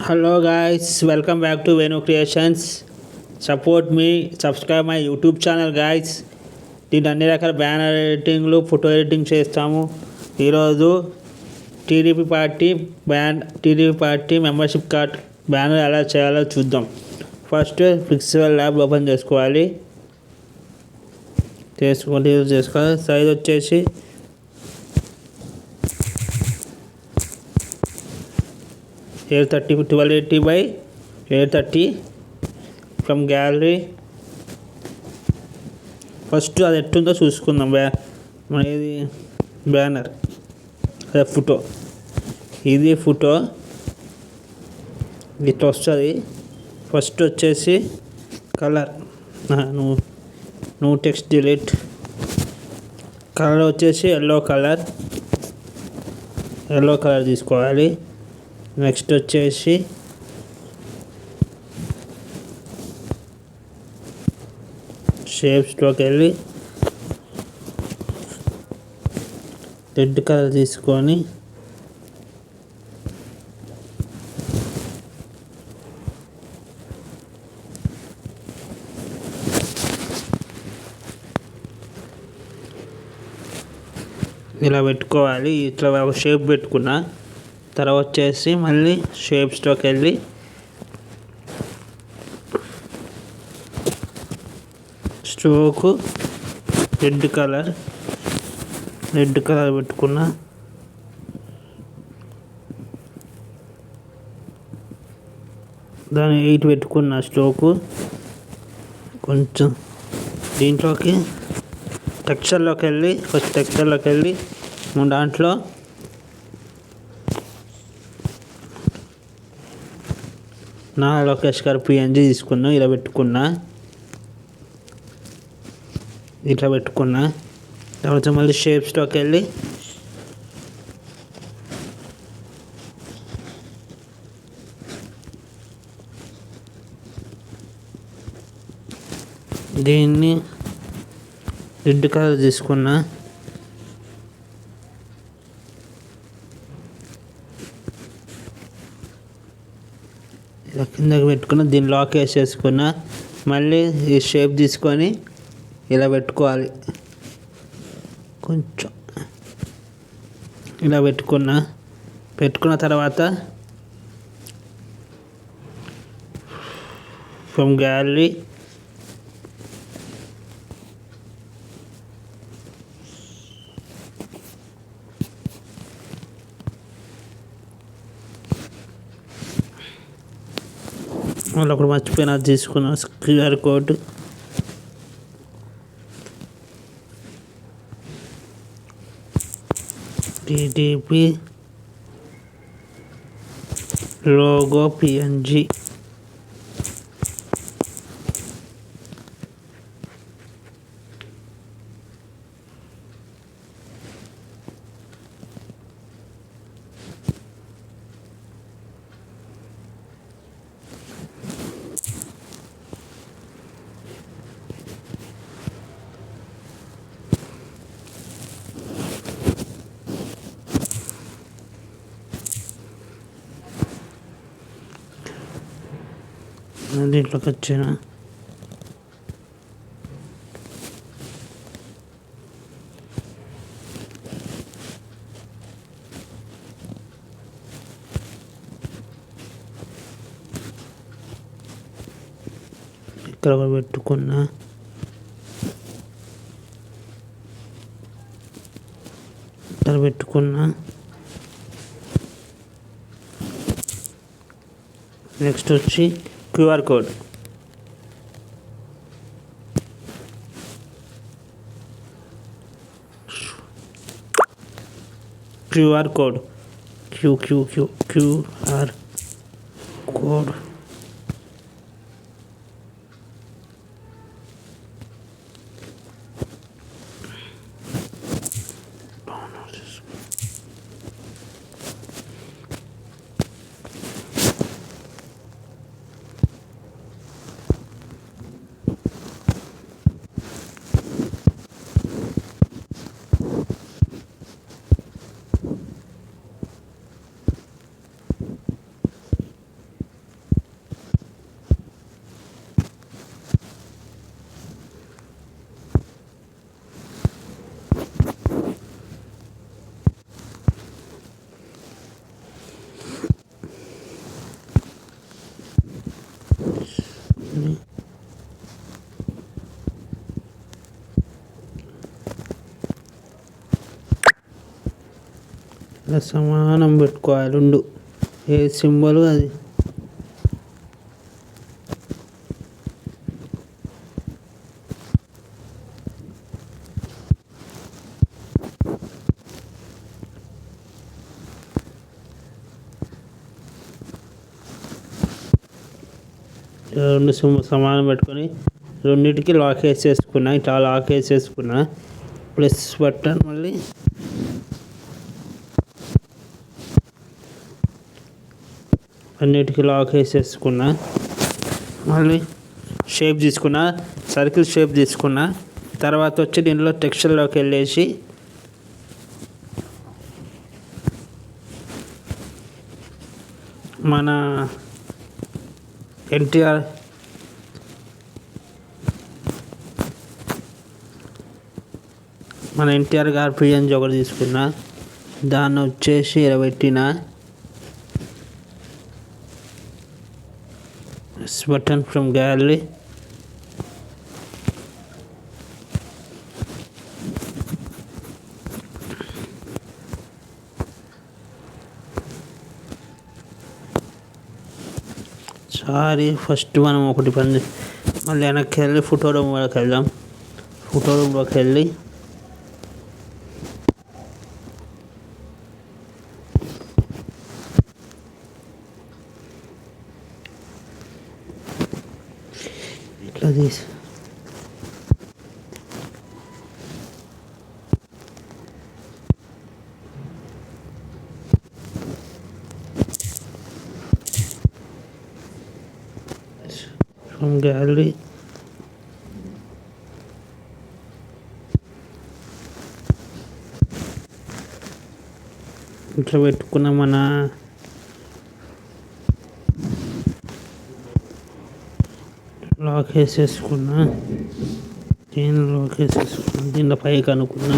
Hello guys, welcome back to Venu Creations. Support me, subscribe my YouTube channel guys. దీంట్లో అన్ని రకాల banner ఎడిటింగ్లు photo editing చేస్తాము. ఈరోజు TDP party membership card banner ఎలా చేయాలో చూద్దాం. ఫస్ట్ పిక్సెల్ ఓపెన్ చేసుకోవాలి. సైజ్ వచ్చేసి 1280 by 830 ఫ్రమ్ గ్యాలరీ. ఫస్ట్ అది ఎట్టుందో చూసుకుందాం. మన ఇది బ్యానర్, అదే ఫోటో, ఇది ఫోటో ఇట్లా వస్తుంది. ఫస్ట్ వచ్చేసి కలర్, నువ్వు టెక్స్ట్ డిలీట్. కలర్ వచ్చేసి ఎల్లో కలర్ తీసుకోవాలి. నెక్స్ట్ వచ్చేసి షేప్స్లోకి వెళ్ళి రెడ్ కలర్ తీసుకొని ఇలా పెట్టుకోవాలి. ఇట్లా ఒక షేప్ పెట్టుకున్నా తర్వాత వచ్చేసి మళ్ళీ షేప్స్లోకి వెళ్ళి స్ట్రోకు రెడ్ కలర్ పెట్టుకున్నా. దాని 8 పెట్టుకున్న స్ట్రోకు. కొంచెం దీంట్లోకి టెక్స్చర్లోకి వెళ్ళి దాంట్లో నా లోకేష్ గారు పిఎన్జీ తీసుకున్నా. ఇట్లా పెట్టుకున్నా. తర్వాత మళ్ళీ షేప్స్లోకి వెళ్ళి దీన్ని రెడ్ కలర్ తీసుకున్నా. ఇలా కిందకి పెట్టుకున్న దీన్ని లాక్ వేసేసుకున్నా. మళ్ళీ ఈ షేప్ తీసుకొని ఇలా పెట్టుకోవాలి. కొంచెం ఇలా పెట్టుకున్న తర్వాత ఫ్రమ్ గ్యాలరీ మళ్ళీ ఒకటి మర్చిపోయినా తీసుకున్నా. QR code TDP logo PNG. దీంట్లోకి వచ్చిన ఇక్కడ పెట్టుకున్నా. నెక్స్ట్ వచ్చి క్యూఆర్ కోడ్. క్యూఆర్ కోడ్ ఇలా సమానం పెట్టుకోవాలి రెండు, ఏ సింబల్ అది. రెండు సమానం పెట్టుకొని రెండింటికి లాక్ వేసేసుకున్నా, ఇట్లా లాక్ వేసేసుకున్నా. ప్లస్ బటన్ మళ్ళీ అన్నిటికీ లాక్ వేసేసుకున్నా. మళ్ళీ షేప్ తీసుకున్నా, సర్కిల్ షేప్ తీసుకున్నా. తర్వాత వచ్చి దీంట్లో టెక్స్చర్లోకి వెళ్ళేసి మన ఎన్టీఆర్ గారి పిఎన్జీ ఒకటి తీసుకున్నా, దాన్ని వచ్చేసి ఇలా పెట్టిన. Button from gallery. ఫస్ట్ మనం ఒకటి పని, మళ్ళీ వెనక్కి వెళ్ళి ఫోటో రూమ్లోకి వెళ్దాం. ఫోటో రూమ్లోకి వెళ్ళి ఇట్లా తీసి ఫ్రమ్ గ్యాలరీ ఇట్లా పెట్టుకున్న మన లాక్ వేసేసుకున్నా. దీన్ని లాక్ వేసేసుకున్నా, దీనిలో పైకి అనుకున్నా.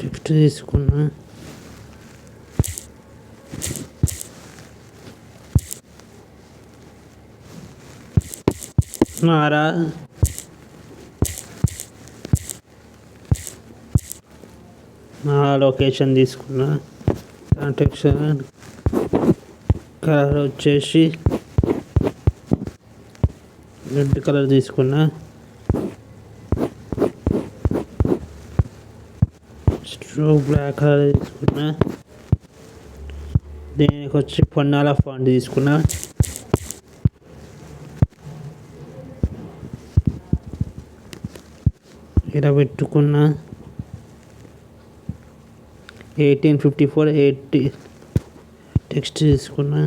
టెక్స్ట్ తీసుకున్నా. నా లొకేషన్ తీసుకున్నా. టెక్స్చర్ కలర్ వచ్చేసి రెడ్ కలర్ తీసుకున్నా. స్ట్రోక్ బ్లాక్ కలర్ తీసుకున్నా. దీనికి వచ్చి పొన్నాల ఫాంట్ తీసుకున్నా. ఇలా పెట్టుకున్నా. 1854 80 టెక్స్ట్ తీసుకున్నా.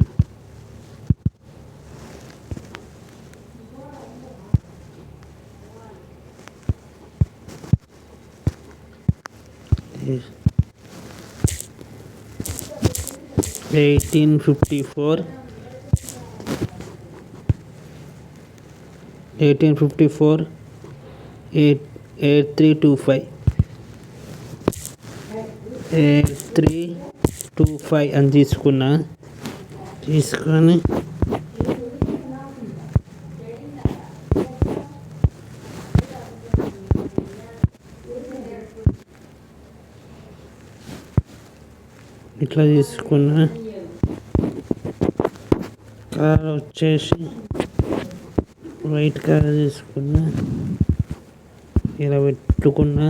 ఎయిటీన్ ఫిఫ్టీ ఫోర్ 8325 8325 అని తీసుకున్నా. తీసుకొని ఇట్లా తీసుకున్నా. కలర్ వచ్చేసి వైట్ కలర్ తీసుకున్నా. ఇలా పెట్టుకున్నా.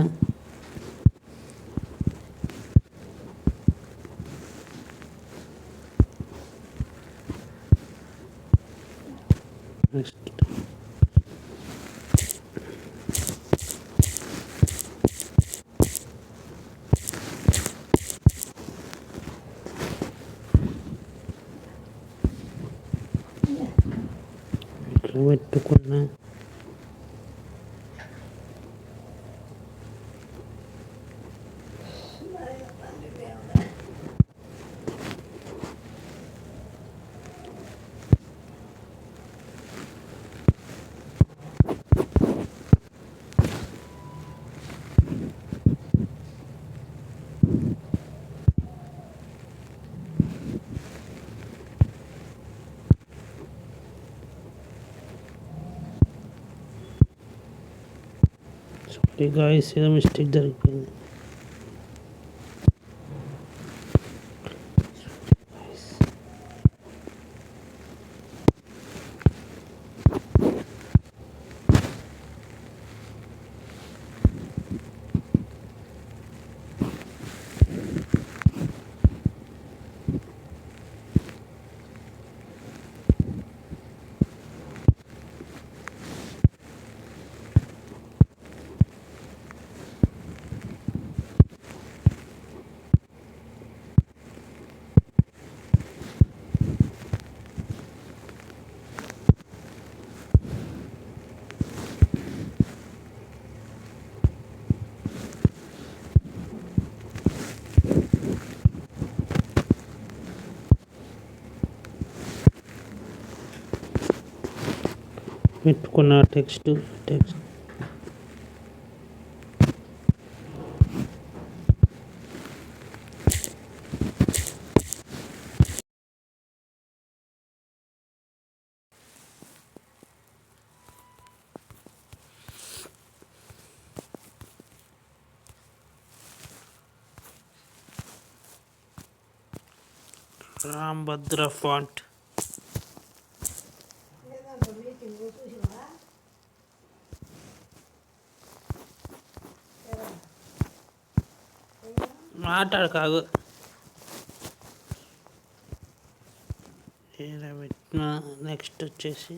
నెక్స్ట్ ఇట్లా పెట్టుకున్నా. గాయస్ ఏదో మిస్టేక్ జరిగిపోయింది. పెట్టుకున్న టెక్స్ట్ రాంభద్ర ఫాంట్ మాట్లాడు కాదు ఇలా పెట్టిన. నెక్స్ట్ వచ్చేసి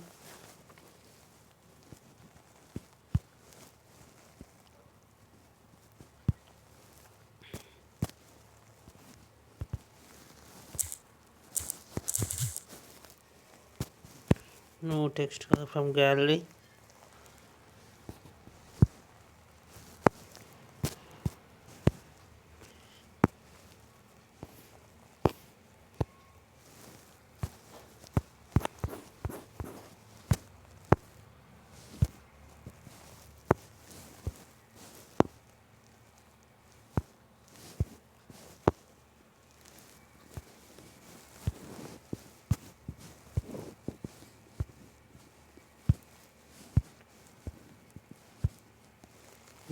no text from gallery.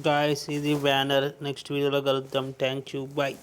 Guys ఇది బ్యానర్. నెక్స్ట్ వీడియోలో కలుద్దాం. Thank you, bye.